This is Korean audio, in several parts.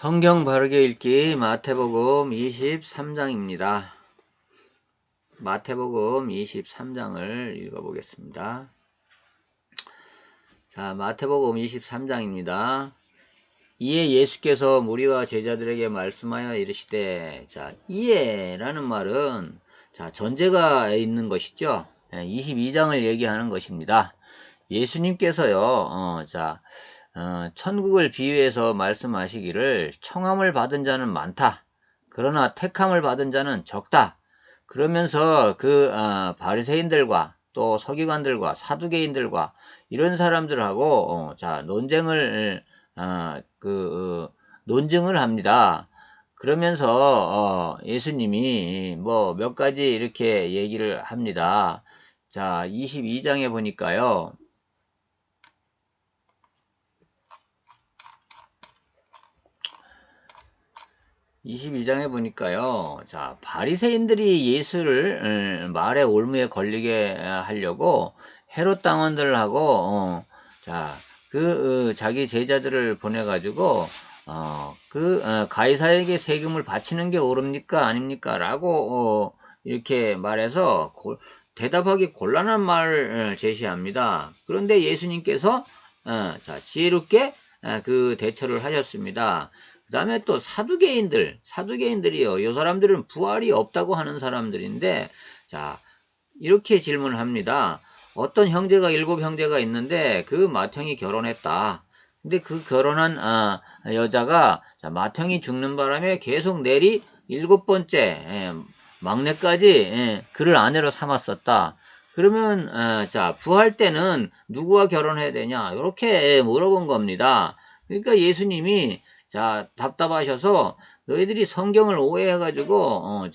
성경 바르게 읽기 마태복음 23장입니다. 마태복음 23장을 읽어보겠습니다. 자, 마태복음 23장입니다. 이에 예수께서 무리와 제자들에게 말씀하여 이르시되, 자, 이에라는 말은 전제가 있는 것이죠. 22장을 얘기하는 것입니다. 예수님께서요, 천국을 비유해서 말씀하시기를 청함을 받은 자는 많다. 그러나 택함을 받은 자는 적다. 그러면서 바리새인들과 또 서기관들과 사두개인들과 이런 사람들하고 논쟁을 논증을 합니다. 그러면서 예수님이 뭐 몇 가지 이렇게 얘기를 합니다. 자, 22장에 보니까요. 22장에 보니까요. 자, 바리새인들이 예수를 말의 올무에 걸리게 하려고 헤롯 당원들하고 자기 제자들을 보내 가지고 가이사에게 세금을 바치는 게 옳습니까 아닙니까 라고 이렇게 말해서 대답하기 곤란한 말을 제시합니다. 그런데 예수님께서 지혜롭게 그 대처를 하셨습니다. 그 다음에 또 사두개인들이요. 이 사람들은 부활이 없다고 하는 사람들인데, 자, 이렇게 질문을 합니다. 어떤 형제가 7형제가 있는데, 그 맏형이 결혼했다. 근데 그 결혼한, 여자가, 맏형이 죽는 바람에 계속 내리 7번째, 막내까지, 그를 아내로 삼았었다. 그러면, 부활 때는 누구와 결혼해야 되냐? 이렇게 물어본 겁니다. 그러니까 예수님이 답답하셔서 너희들이 성경을 오해해가지고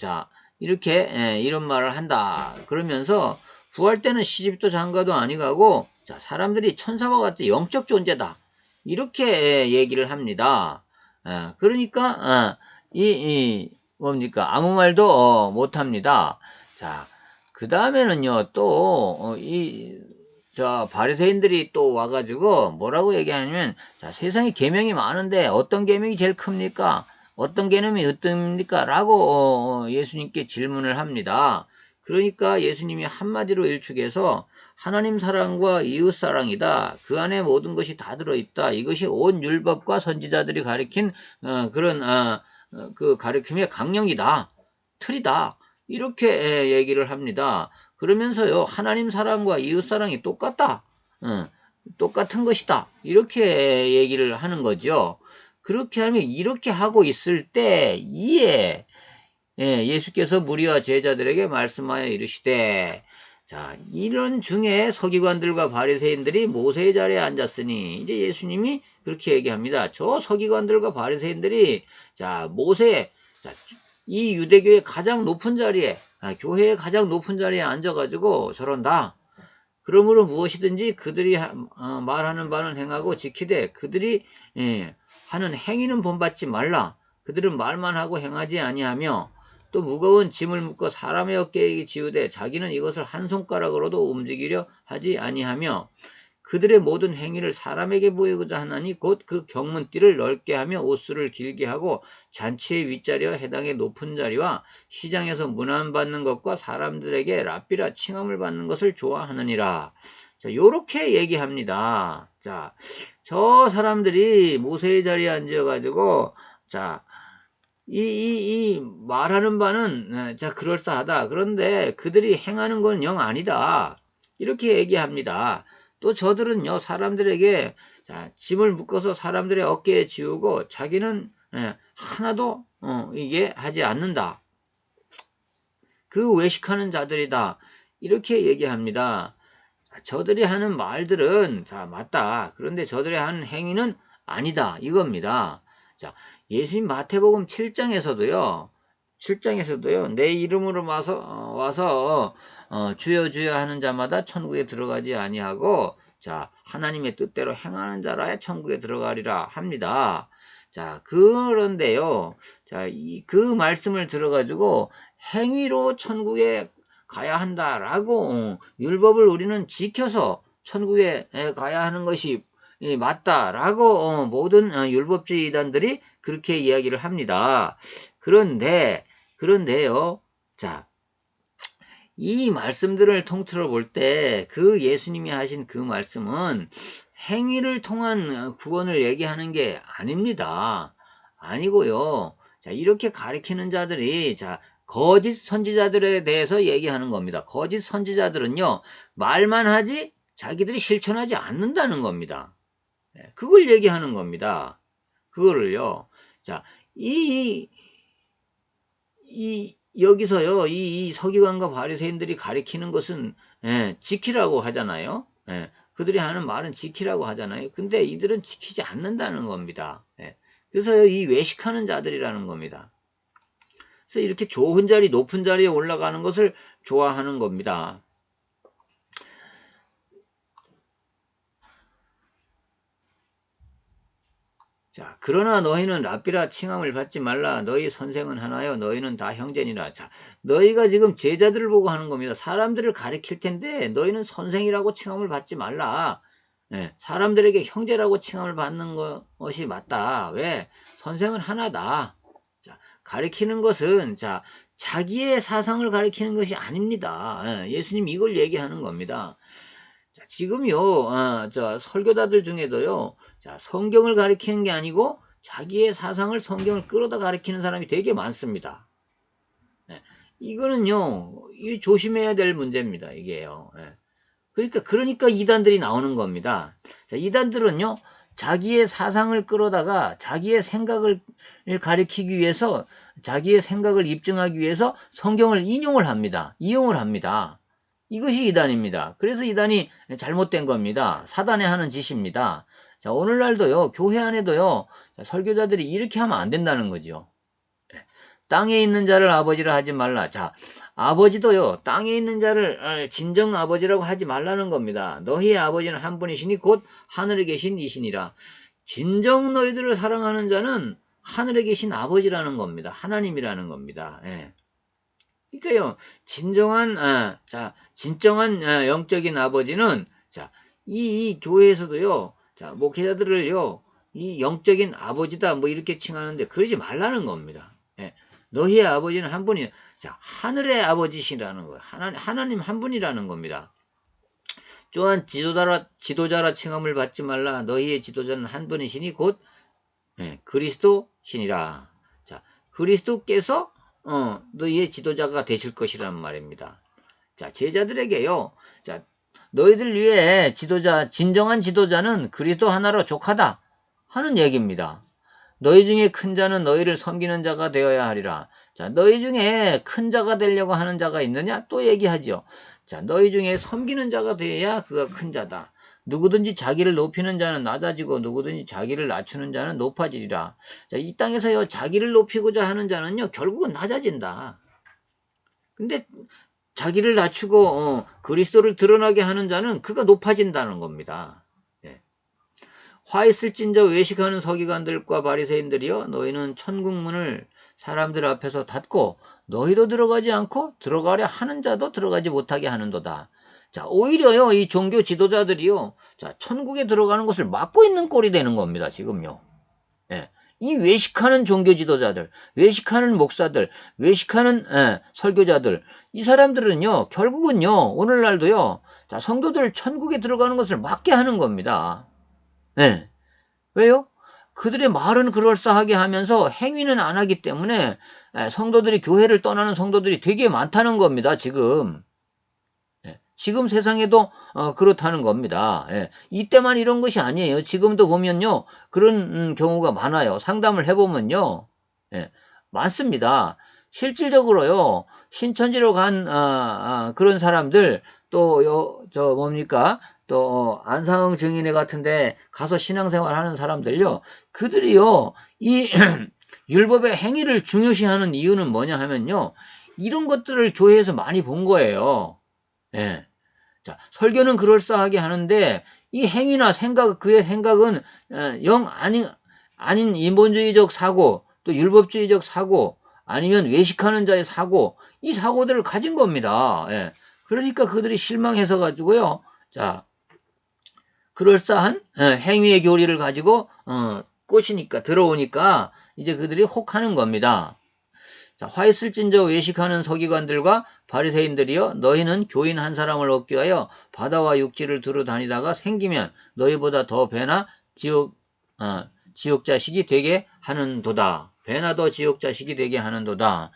이렇게 이런 말을 한다. 그러면서 부활 때는 시집도 장가도 아니가고 사람들이 천사와 같이 영적 존재다. 이렇게 얘기를 합니다. 그러니까 뭡니까 아무 말도 못합니다. 자, 그 다음에는요 또 바리새인들이 또 와가지고 뭐라고 얘기하냐면, 세상에 계명이 많은데 어떤 계명이 제일 큽니까? 어떤 계명이 으뜸입니까? 라고 예수님께 질문을 합니다. 그러니까 예수님이 한마디로 일축해서 하나님 사랑과 이웃 사랑이다. 그 안에 모든 것이 다 들어있다. 이것이 온 율법과 선지자들이 가리킨 그런 그 가르침의 강령이다. 틀이다. 이렇게 얘기를 합니다. 그러면서요, 하나님 사랑과 이웃 사랑이 똑같다. 똑같은 것이다. 이렇게 얘기를 하는 거죠. 그렇게 하면 이렇게 하고 있을 때 이에 예수께서 무리와 제자들에게 말씀하여 이르시되, 자, 이런 중에 서기관들과 바리새인들이 모세의 자리에 앉았으니, 이제 예수님이 그렇게 얘기합니다. 저 서기관들과 바리새인들이 이 유대교의 가장 높은 자리에, 교회의 가장 높은 자리에 앉아가지고 저런다. 그러므로 무엇이든지 그들이 말하는 바는 행하고 지키되 그들이 하는 행위는 본받지 말라. 그들은 말만 하고 행하지 아니하며 또 무거운 짐을 묶어 사람의 어깨에 지우되 자기는 이것을 한 손가락으로도 움직이려 하지 아니하며 그들의 모든 행위를 사람에게 보이고자 하나니 곧 그 경문띠를 넓게 하며 옷수를 길게 하고 잔치의 윗자리와 해당의 높은 자리와 시장에서 문안받는 것과 사람들에게 랍비라 칭함을 받는 것을 좋아하느니라. 자, 요렇게 얘기합니다. 자, 저 사람들이 모세의 자리에 앉아가지고, 이 말하는 바는, 그럴싸하다. 그런데 그들이 행하는 건 영 아니다. 이렇게 얘기합니다. 또 저들은요, 사람들에게, 짐을 묶어서 사람들의 어깨에 지우고, 자기는, 하나도, 이게 하지 않는다. 그 외식하는 자들이다. 이렇게 얘기합니다. 저들이 하는 말들은, 맞다. 그런데 저들이 하는 행위는 아니다. 이겁니다. 자, 예수님 마태복음 7장에서도요, 내 이름으로 와서 주여 주여 하는 자마다 천국에 들어가지 아니하고, 하나님의 뜻대로 행하는 자라야 천국에 들어가리라 합니다. 자, 그런데요, 그 말씀을 들어가지고 행위로 천국에 가야 한다라고 율법을 우리는 지켜서 천국에 가야 하는 것이 맞다라고 모든 율법주의 이단들이 그렇게 이야기를 합니다. 그런데요. 자, 이 말씀들을 통틀어 볼 때 그 예수님이 하신 그 말씀은 행위를 통한 구원을 얘기하는 게 아닙니다. 아니고요. 자, 이렇게 가리키는 자들이 거짓 선지자들에 대해서 얘기하는 겁니다. 거짓 선지자들은요, 말만 하지 자기들이 실천하지 않는다는 겁니다. 그걸 얘기하는 겁니다. 그거를요. 자, 여기서요, 이 서기관과 바리새인들이 가리키는 것은, 지키라고 하잖아요. 그들이 하는 말은 지키라고 하잖아요. 근데 이들은 지키지 않는다는 겁니다. 그래서 이 외식하는 자들이라는 겁니다. 그래서 이렇게 좋은 자리, 높은 자리에 올라가는 것을 좋아하는 겁니다. 자, 그러나 너희는 랍비라 칭함을 받지 말라. 너희 선생은 하나요. 너희는 다 형제니라. 자, 너희가 지금 제자들을 보고 하는 겁니다. 사람들을 가리킬 텐데 너희는 선생이라고 칭함을 받지 말라. 사람들에게 형제라고 칭함을 받는 것이 맞다. 왜? 선생은 하나다. 자, 가리키는 것은 자기의 사상을 가리키는 것이 아닙니다. 예수님 이걸 얘기하는 겁니다. 자, 지금요, 설교자들 중에도요, 성경을 가리키는 게 아니고 자기의 사상을 성경을 끌어다 가리키는 사람이 되게 많습니다. 이거는요, 조심해야 될 문제입니다. 이게요. 그러니까 이단들이 나오는 겁니다. 자, 이단들은요, 자기의 사상을 끌어다가 자기의 생각을 가리키기 위해서, 자기의 생각을 입증하기 위해서 성경을 인용을 합니다. 이용을 합니다. 이것이 이단입니다. 그래서 이단이 잘못된 겁니다. 사단이 하는 짓입니다. 자, 오늘날도요, 교회 안에도요, 설교자들이 이렇게 하면 안 된다는 거죠. 땅에 있는 자를 아버지라 하지 말라. 자, 아버지도요, 땅에 있는 자를 진정 아버지라고 하지 말라는 겁니다. 너희의 아버지는 한 분이시니 곧 하늘에 계신 이시니라. 진정 너희들을 사랑하는 자는 하늘에 계신 아버지라는 겁니다. 하나님이라는 겁니다. 그러니까요, 진정한 영적인 아버지는, 이 교회에서도요, 목회자들을요, 이 영적인 아버지다, 뭐 이렇게 칭하는데, 그러지 말라는 겁니다. 너희의 아버지는 한 분이, 하늘의 아버지시라는 거예요. 하나님 한 분이라는 겁니다. 또한 지도자라 칭함을 받지 말라. 너희의 지도자는 한 분이시니 곧, 그리스도시니라. 자, 그리스도께서 너희의 지도자가 되실 것이라는 말입니다. 자, 제자들에게요. 자, 너희들 위해 진정한 지도자는 그리스도 하나로 족하다 하는 얘기입니다. 너희 중에 큰 자는 너희를 섬기는 자가 되어야 하리라. 자, 너희 중에 큰 자가 되려고 하는 자가 있느냐? 또 얘기하죠. 자, 너희 중에 섬기는 자가 되어야 그가 큰 자다. 누구든지 자기를 높이는 자는 낮아지고 누구든지 자기를 낮추는 자는 높아지리라. 자, 이 땅에서요, 자기를 높이고자 하는 자는요, 결국은 낮아진다. 근데 자기를 낮추고 그리스도를 드러나게 하는 자는 그가 높아진다는 겁니다. 화 있을진저 외식하는 서기관들과 바리새인들이여, 너희는 천국문을 사람들 앞에서 닫고 너희도 들어가지 않고 들어가려 하는 자도 들어가지 못하게 하는도다. 자, 오히려요, 이 종교 지도자들이요, 천국에 들어가는 것을 막고 있는 꼴이 되는 겁니다, 지금요. 이 외식하는 종교 지도자들, 외식하는 목사들, 외식하는 설교자들, 이 사람들은요, 결국은요, 오늘날도요, 성도들 천국에 들어가는 것을 막게 하는 겁니다. 왜요? 그들의 말은 그럴싸하게 하면서 행위는 안 하기 때문에 성도들이, 교회를 떠나는 성도들이 되게 많다는 겁니다, 지금. 지금 세상에도 그렇다는 겁니다. 이때만 이런 것이 아니에요. 지금도 보면요, 그런 경우가 많아요. 상담을 해보면요, 많습니다. 실질적으로요, 신천지로 간 그런 사람들, 또 또 안상흥 증인회 같은데 가서 신앙생활 하는 사람들요, 그들이요, 이 율법의 행위를 중요시하는 이유는 뭐냐 하면요, 이런 것들을 교회에서 많이 본 거예요. 자, 설교는 그럴싸하게 하는데 이 행위나 그의 생각은 영 아닌 인본주의적 사고, 또 율법주의적 사고, 아니면 외식하는 자의 사고, 이 사고들을 가진 겁니다. 그러니까 그들이 실망해서 가지고요. 자, 그럴싸한 행위의 교리를 가지고 꼬시니까 들어오니까 이제 그들이 혹하는 겁니다. 자, 화 있을진저 외식하는 서기관들과 바리새인들이여 너희는 교인 한 사람을 얻기 위하여 바다와 육지를 두루 다니다가 생기면 너희보다 더 배나 지옥 자식이 되게 하는도다. 배나 더 지옥 자식이 되게 하는도다.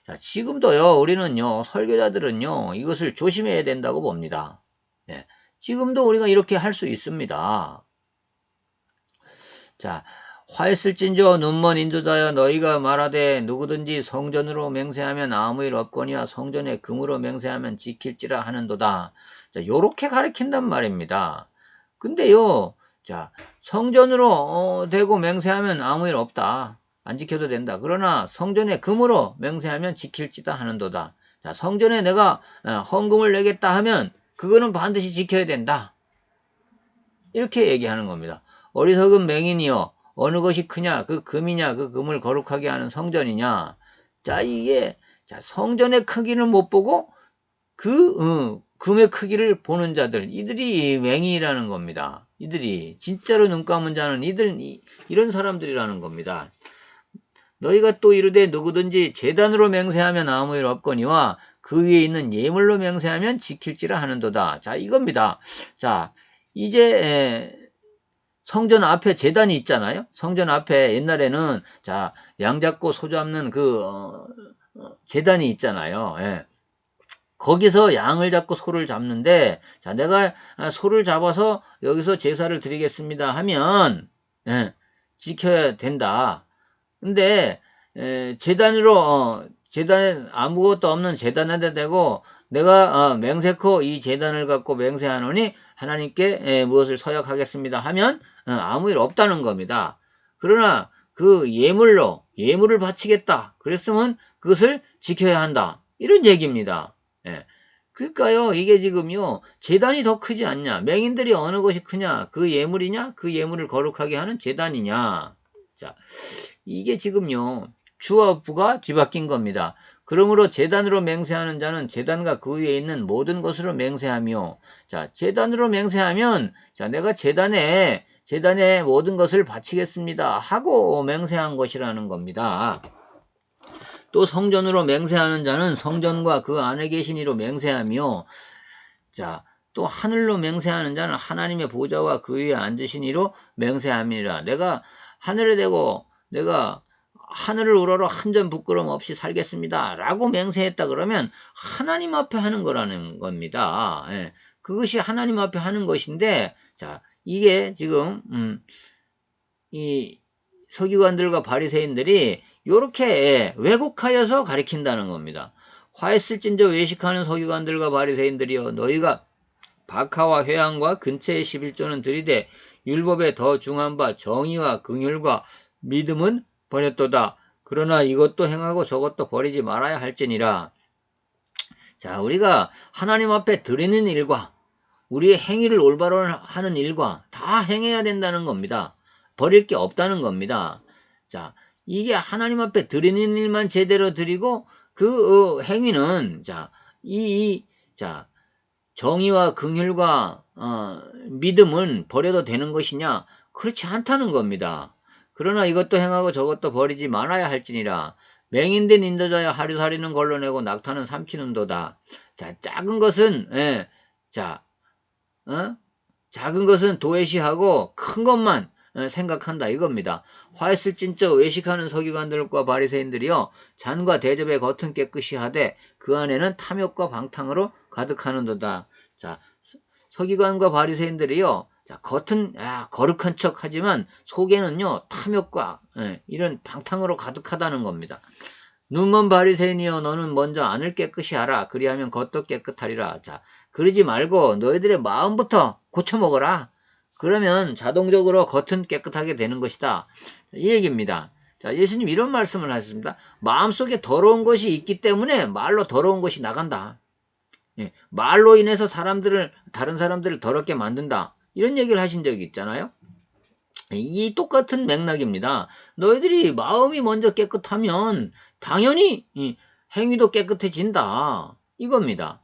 자, 지금도요 우리는요 설교자들은요 이것을 조심해야 된다고 봅니다. 예, 지금도 우리가 이렇게 할 수 있습니다. 자, 화했을진저 눈먼 인도자여 너희가 말하되 누구든지 성전으로 맹세하면 아무 일 없거니와 성전에 금으로 맹세하면 지킬지라 하는도다. 자, 요렇게 가르친단 말입니다. 근데요, 자, 성전으로 대고 맹세하면 아무 일 없다. 안 지켜도 된다. 그러나 성전에 금으로 맹세하면 지킬지다 하는도다. 자, 성전에 내가 헌금을 내겠다 하면 그거는 반드시 지켜야 된다. 이렇게 얘기하는 겁니다. 어리석은 맹인이여 어느 것이 크냐 그 금이냐 그 금을 거룩하게 하는 성전이냐. 자, 이게 자, 성전의 크기를 못 보고 그 금의 크기를 보는 자들, 이들이 맹인이라는 겁니다. 이들이 진짜로 눈 감은 자는 이런 사람들이라는 겁니다. 너희가 또 이르되 누구든지 제단으로 맹세하면 아무 일 없거니와 그 위에 있는 예물로 맹세하면 지킬지라 하는도다. 자, 이겁니다. 자, 이제 성전 앞에 제단이 있잖아요. 성전 앞에 옛날에는 자, 양 잡고 소 잡는 그 제단이 있잖아요. 예. 거기서 양을 잡고 소를 잡는데, 자, 내가 소를 잡아서 여기서 제사를 드리겠습니다 하면 예, 지켜야 된다. 근데 제단으로 제단에 아무것도 없는 제단에다 대고 내가 맹세코 이 제단을 갖고 맹세하노니 하나님께 무엇을 서약하겠습니다 하면 아무 일 없다는 겁니다. 그러나 그 예물을 바치겠다 그랬으면 그것을 지켜야 한다 이런 얘기입니다. 예. 그러니까요 이게 지금요 제단이 더 크지 않냐, 맹인들이 어느 것이 크냐, 그 예물이냐 그 예물을 거룩하게 하는 제단이냐. 자, 이게 지금요 주와 부가 뒤바뀐 겁니다. 그러므로 제단으로 맹세하는 자는 제단과 그 위에 있는 모든 것으로 맹세하며, 자, 제단으로 맹세하면 자, 내가 제단에 모든 것을 바치겠습니다 하고 맹세한 것이라는 겁니다. 또 성전으로 맹세하는 자는 성전과 그 안에 계신 이로 맹세하며, 자, 또 하늘로 맹세하는 자는 하나님의 보좌와 그 위에 앉으신 이로 맹세함이라. 내가 하늘에 대고 내가 하늘을 우러러 한 점 부끄럼 없이 살겠습니다 라고 맹세했다 그러면 하나님 앞에 하는 거라는 겁니다. 예. 그것이 하나님 앞에 하는 것인데, 자, 이게 지금 이 서기관들과 바리새인들이 이렇게 왜곡하여서 가리킨다는 겁니다. 화했을진저 외식하는 서기관들과 바리새인들이여 너희가 박하와 회양과 근처의 11조는 들이되 율법에 더 중한 바 정의와 긍휼과 믿음은 버렸도다. 그러나 이것도 행하고 저것도 버리지 말아야 할지니라. 자, 우리가 하나님 앞에 드리는 일과 우리의 행위를 올바로 하는 일과 다 행해야 된다는 겁니다. 버릴 게 없다는 겁니다. 자, 이게 하나님 앞에 드리는 일만 제대로 드리고 그 행위는 자, 자, 정의와 긍휼과 믿음은 버려도 되는 것이냐? 그렇지 않다는 겁니다. 그러나 이것도 행하고 저것도 버리지 말아야 할지니라. 맹인된 인도자여 하루살이는 걸러내고 낙타는 삼키는도다. 자, 작은 것은 작은 것은 도외시하고 큰 것만 생각한다 이겁니다. 화했을진저 외식하는 서기관들과 바리새인들이여 잔과 대접의 겉은 깨끗이 하되 그 안에는 탐욕과 방탕으로 가득하는도다. 자, 서기관과 바리새인들이요, 자, 겉은 거룩한 척 하지만 속에는요 탐욕과 이런 방탕으로 가득하다는 겁니다. 눈먼 바리새인이여 너는 먼저 안을 깨끗이 하라. 그리하면 겉도 깨끗하리라. 자, 그러지 말고 너희들의 마음부터 고쳐먹어라. 그러면 자동적으로 겉은 깨끗하게 되는 것이다. 이 얘기입니다. 자, 예수님 이런 말씀을 하셨습니다. 마음속에 더러운 것이 있기 때문에 말로 더러운 것이 나간다. 예, 말로 인해서 다른 사람들을 더럽게 만든다. 이런 얘기를 하신 적이 있잖아요. 이 똑같은 맥락입니다. 너희들이 마음이 먼저 깨끗하면 당연히 행위도 깨끗해진다. 이겁니다.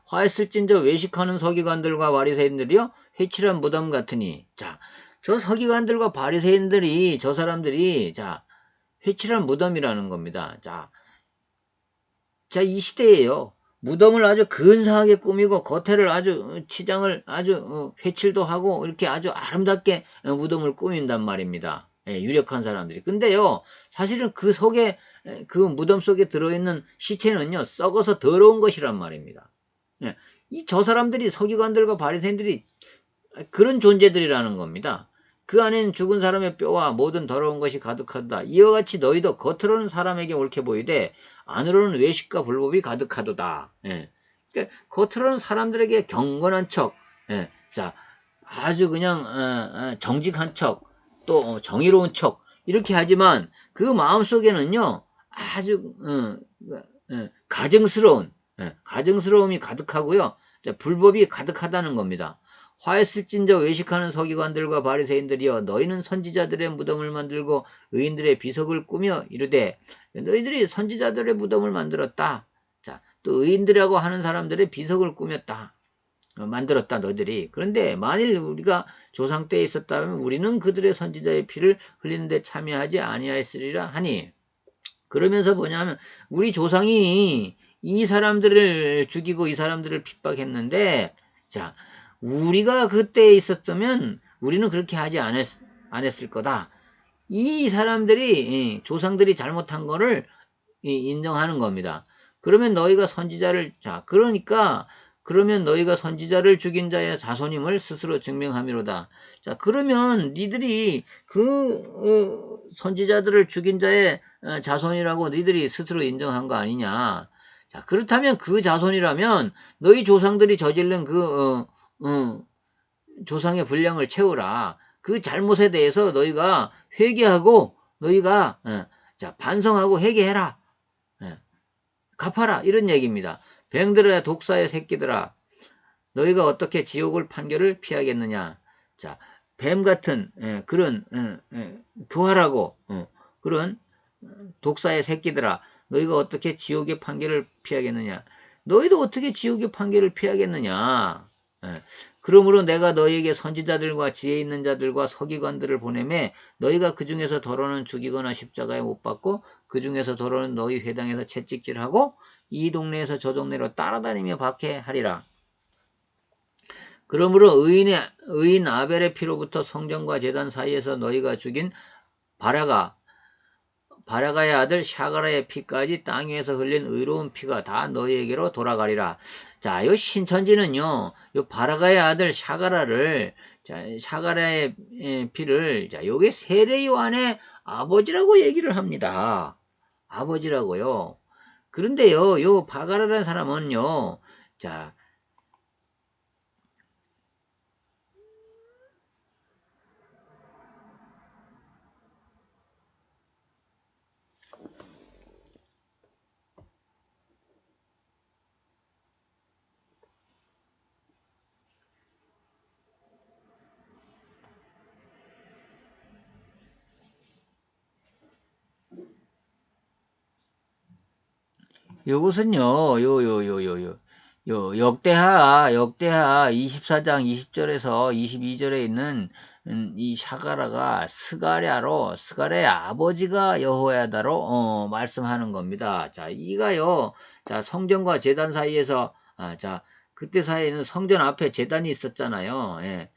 화했을진저 외식하는 서기관들과 바리새인들이여 회칠한 무덤 같으니. 자, 저 서기관들과 바리새인들이, 저 사람들이, 자, 회칠한 무덤이라는 겁니다. 자, 이 시대에요. 무덤을 아주 근사하게 꾸미고 겉에를 아주 치장을 아주 회칠도 하고 이렇게 아주 아름답게 무덤을 꾸민단 말입니다. 예, 유력한 사람들이. 근데요, 사실은 그 속에 그 무덤 속에 들어있는 시체는요, 썩어서 더러운 것이란 말입니다. 예, 저 사람들이 서기관들과 바리새인들이 그런 존재들이라는 겁니다. 그 안에는 죽은 사람의 뼈와 모든 더러운 것이 가득하다. 이와 같이 너희도 겉으로는 사람에게 옳게 보이되 안으로는 외식과 불법이 가득하도다. 예. 그러니까 겉으로는 사람들에게 경건한 척, 예. 자, 아주 그냥 정직한 척, 또 정의로운 척 이렇게 하지만 그 마음속에는요 아주 가증스러운 가증스러움이 가득하고요. 자, 불법이 가득하다는 겁니다. 화했을진저 외식하는 서기관들과 바리새인들이여 너희는 선지자들의 무덤을 만들고 의인들의 비석을 꾸며 이르되 너희들이 선지자들의 무덤을 만들었다. 자, 또 의인들이라고 하는 사람들의 비석을 꾸몄다. 만들었다 너희들이. 그런데 만일 우리가 조상 때에 있었다면 우리는 그들의 선지자의 피를 흘리는데 참여하지 아니하였으리라 하니. 그러면서 뭐냐면 우리 조상이 이 사람들을 죽이고 이 사람들을 핍박했는데 자, 우리가 그때에 있었다면 우리는 그렇게 하지 않았을 거다. 이 사람들이 조상들이 잘못한 거를 인정하는 겁니다. 그러면 너희가 선지자를 그러니까 그러면 너희가 선지자를 죽인 자의 자손임을 스스로 증명함이로다. 자, 그러면 니들이 그 선지자들을 죽인 자의 자손이라고 니들이 스스로 인정한 거 아니냐. 자, 그렇다면 그 자손이라면 너희 조상들이 저지른 그 조상의 분량을 채우라. 그 잘못에 대해서 너희가 회개하고 너희가 자, 반성하고 회개해라. 갚아라. 이런 얘기입니다. 뱅들아 독사의 새끼들아 너희가 어떻게 지옥을 판결을 피하겠느냐. 자, 뱀 같은 그런 교활하고 그런 독사의 새끼들아 너희가 어떻게 지옥의 판결을 피하겠느냐. 너희도 어떻게 지옥의 판결을 피하겠느냐. 그러므로 내가 너희에게 선지자들과 지혜 있는 자들과 서기관들을 보내매 너희가 그 중에서 더러는 죽이거나 십자가에 못 박고 그 중에서 더러는 너희 회당에서 채찍질하고 이 동네에서 저 동네로 따라다니며 박해하리라. 그러므로 의인 아벨의 피로부터 성전과 제단 사이에서 너희가 죽인 바라가의 아들 샤가라의 피까지 땅 위에서 흘린 의로운 피가 다 너희에게로 돌아가리라. 자, 요 신천지는요, 요 바라가의 아들 샤가라를, 자, 샤가라의 피를, 자, 요게 세례 요한의 아버지라고 얘기를 합니다. 아버지라고요. 그런데요, 요 바가라라는 사람은요, 자, 요것은요, 역대하 24장 20절에서 22절에 있는 이 샤가라가 스가랴의 아버지가 여호야다로 말씀하는 겁니다. 자, 이가요, 자, 성전과 제단 사이에서, 자, 그때 사이에는 성전 앞에 제단이 있었잖아요. 예.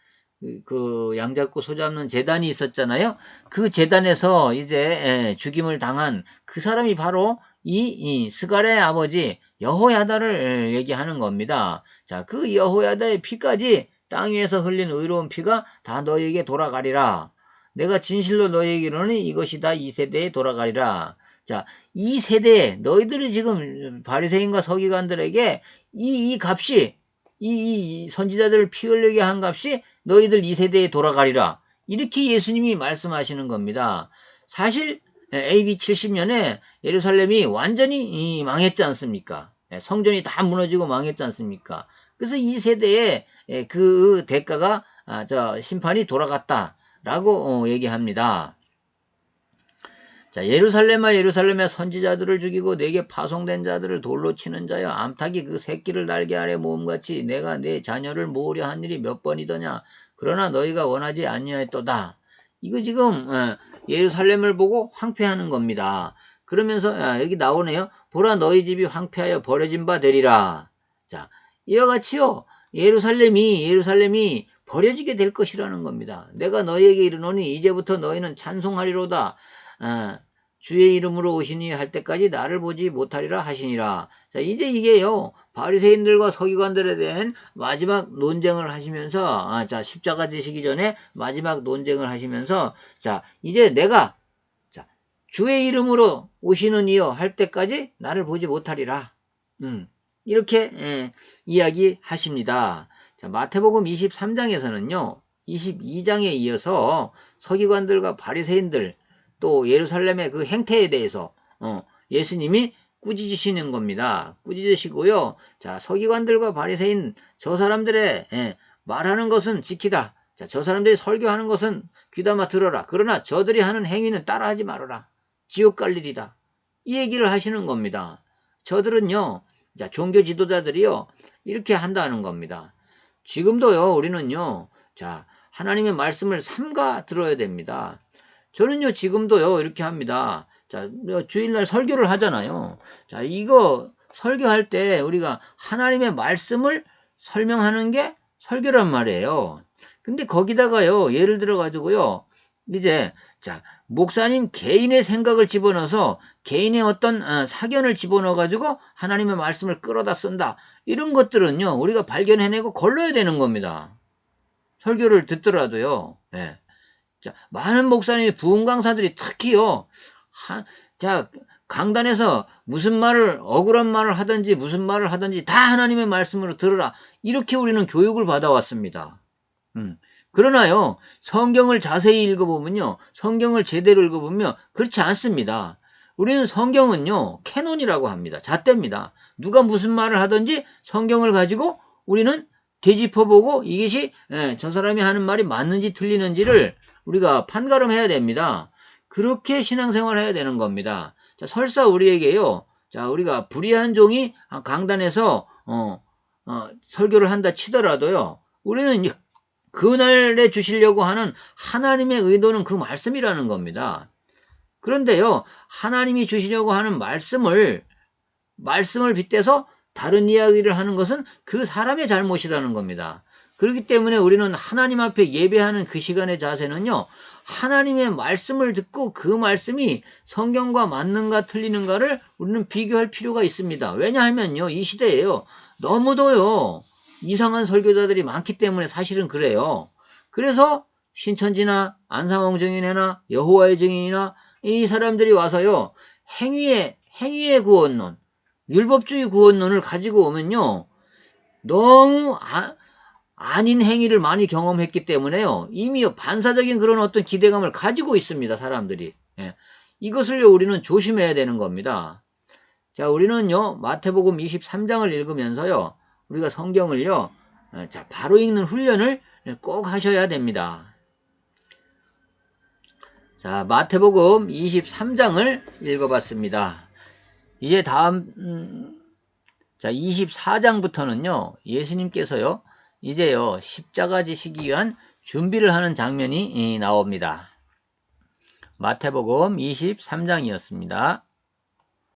그 양잡고 소잡는 제단이 있었잖아요. 그 제단에서 이제 죽임을 당한 그 사람이 바로 이 스가랴의 아버지 여호야다를 얘기하는 겁니다. 자, 그 여호야다의 피까지 땅 위에서 흘린 의로운 피가 다 너희에게 돌아가리라. 내가 진실로 너희에게 이르노니 이것이 다 이 세대에 돌아가리라. 자, 이 세대에 너희들이 지금 바리새인과 서기관들에게 이 값이 이 선지자들을 피 흘리게 한 값이 너희들 이 세대에 돌아가리라. 이렇게 예수님이 말씀하시는 겁니다. 사실 AD 70년에 예루살렘이 완전히 망했지 않습니까? 성전이 다 무너지고 망했지 않습니까? 그래서 이 세대에 그 대가가 심판이 돌아갔다라고 얘기합니다. 자, 예루살렘아 예루살렘의 선지자들을 죽이고 내게 파송된 자들을 돌로 치는 자여, 암탉이 그 새끼를 날개 아래 모음같이 내가 내 자녀를 모으려 한 일이 몇 번이더냐. 그러나 너희가 원하지 아니하였도다. 이거 지금 예루살렘을 보고 황폐하는 겁니다. 그러면서 여기 나오네요. 보라, 너희 집이 황폐하여 버려진 바 되리라. 자, 이와 같이요, 예루살렘이 버려지게 될 것이라는 겁니다. 내가 너희에게 이르노니 이제부터 너희는 찬송하리로다. 주의 이름으로 오시니 할 때까지 나를 보지 못하리라 하시니라. 자, 이제 이게요, 바리새인들과 서기관들에 대한 마지막 논쟁을 하시면서, 자, 십자가 지시기 전에 마지막 논쟁을 하시면서, 자, 이제 내가, 자, 주의 이름으로 오시는 이여 할 때까지 나를 보지 못하리라. 이렇게 이야기하십니다. 자, 마태복음 23장에서는요, 22장에 이어서 서기관들과 바리새인들, 또 예루살렘의 그 행태에 대해서 예수님이 꾸짖으시는 겁니다. 꾸짖으시고요. 자, 서기관들과 바리새인 저 사람들의 말하는 것은 지키다. 자, 저 사람들이 설교하는 것은 귀담아 들어라. 그러나 저들이 하는 행위는 따라하지 말아라. 지옥 갈 일이다. 이 얘기를 하시는 겁니다. 저들은요, 자, 종교 지도자들이요, 이렇게 한다는 겁니다. 지금도요, 우리는요, 자, 하나님의 말씀을 삼가 들어야 됩니다. 저는요, 지금도요, 이렇게 합니다. 자, 주일날 설교를 하잖아요. 자, 이거 설교할 때 우리가 하나님의 말씀을 설명하는 게 설교란 말이에요. 근데 거기다가요, 예를 들어가지고요, 이제, 자, 목사님 개인의 생각을 집어넣어서 개인의 어떤 사견을 집어넣어가지고 하나님의 말씀을 끌어다 쓴다. 이런 것들은요, 우리가 발견해내고 걸러야 되는 겁니다. 설교를 듣더라도요. 예. 자, 많은 목사님이 부흥 강사들이 특히요, 자, 강단에서 무슨 말을, 억울한 말을 하든지 무슨 말을 하든지 다 하나님의 말씀으로 들으라. 이렇게 우리는 교육을 받아왔습니다. 그러나요, 성경을 자세히 읽어보면요, 성경을 제대로 읽어보면 그렇지 않습니다. 우리는 성경은요, 캐논이라고 합니다. 잣대입니다. 누가 무슨 말을 하든지 성경을 가지고 우리는 되짚어보고 이것이 저 사람이 하는 말이 맞는지 틀리는지를 우리가 판가름해야 됩니다. 그렇게 신앙생활을 해야 되는 겁니다. 자, 설사 우리에게요, 자, 우리가 불의한 종이 강단에서 설교를 한다 치더라도요, 우리는 그날에 주시려고 하는 하나님의 의도는 그 말씀이라는 겁니다. 그런데요, 하나님이 주시려고 하는 말씀을 빗대서 다른 이야기를 하는 것은 그 사람의 잘못이라는 겁니다. 그렇기 때문에 우리는 하나님 앞에 예배하는 그 시간의 자세는요, 하나님의 말씀을 듣고 그 말씀이 성경과 맞는가 틀리는가를 우리는 비교할 필요가 있습니다. 왜냐하면요, 이 시대에요, 너무도요, 이상한 설교자들이 많기 때문에 사실은 그래요. 그래서 신천지나 안상홍 증인회나 여호와의 증인이나 이 사람들이 와서요, 행위의 구원론, 율법주의 구원론을 가지고 오면요, 너무 아닌 행위를 많이 경험했기 때문에요, 이미 반사적인 그런 어떤 기대감을 가지고 있습니다, 사람들이. 이것을요, 우리는 조심해야 되는 겁니다. 자, 우리는요, 마태복음 23장을 읽으면서요, 우리가 성경을요, 자, 바로 읽는 훈련을 꼭 하셔야 됩니다. 자, 마태복음 23장을 읽어봤습니다. 이제 다음, 자, 24장부터는요, 예수님께서요, 이제요, 십자가 지시기 위한 준비를 하는 장면이 나옵니다. 마태복음 23장이었습니다.